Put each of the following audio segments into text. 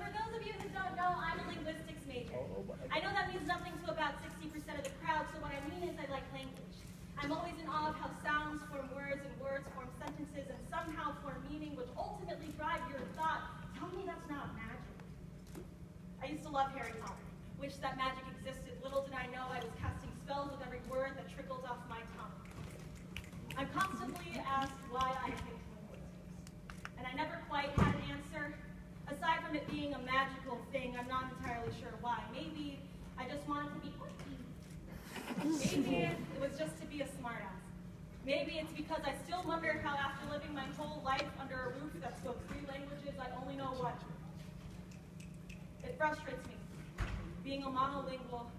for those of you who don't know, I'm a linguistics major. I know that means nothing to about 60% of the crowd, so what I mean is I like language. I'm always in awe of how sounds form words and words form sentences and somehow form meaning, which ultimately drive your thought. Tell me that's not magic. I used to love Harry Potter. Wish that magic existed. Little did I know I was casting spells with every word that trickled off my tongue. I'm constantly asked why I picked linguistics, and I never quite had an answer. Aside from it being a magical thing, I'm not entirely sure why. Maybe I just wanted to be quirky. Maybe it was just to be a smartass. Maybe it's because I still wonder how after living my whole life under a roof that spoke 3 languages, I only know one. It frustrates me. Being monolingual.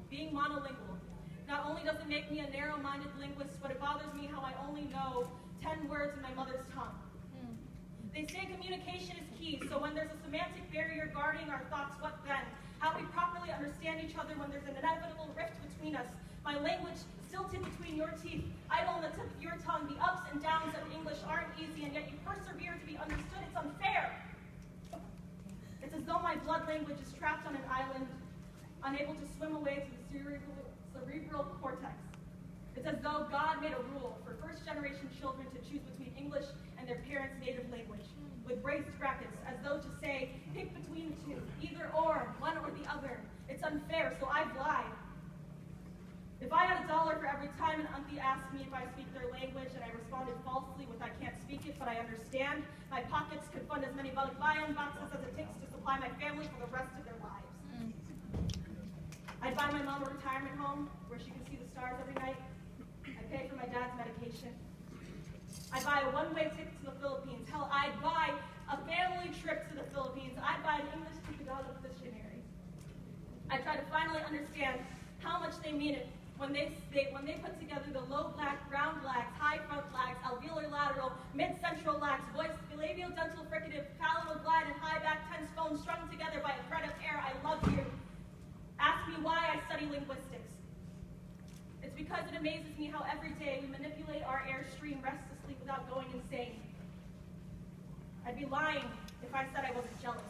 Not only does it make me a narrow-minded linguist, but it bothers me how I only know 10 words in my mother's tongue. They say communication is key, so when there's a semantic barrier guarding our thoughts, what then? How we properly understand each other when there's an inevitable rift between us. My language stilted between your teeth, idle on the tip of your tongue. The ups and downs of English aren't easy, and yet you persevere to be understood. It's unfair. It's as though my blood language is trapped on an island, unable to swim away to the cerebral cortex. It's as though God made a rule for first-generation children to choose between English and their parents' native language, with braced brackets, as though to say, pick between the two, either or, one or the other. It's unfair, so I've lied. If I had $1 for every time an auntie asked me if I speak their language and I responded falsely with I can't speak it, but I understand, my pockets could fund as many balikbayan boxes as it takes to supply my family for the rest of their lives. I'd buy my mom a retirement home where she can see the stars every night. I'd pay for my dad's medication. I'd buy a one-way ticket to the Philippines. Hell, I'd buy a family trip to the Philippines. I'd buy an English to Tagalog dictionary. I try to finally understand how much they mean it when they put together the low lax, round lax, high front lax, alveolar lateral, mid-central lax, voice, labial dental fricative, palatal glide, and high back tense phones strung together by a thread of air. I love you. Ask me why I study linguistics. It's because it amazes me how every day we manipulate our airstream restlessly without going insane. I'd be lying if I said I wasn't jealous.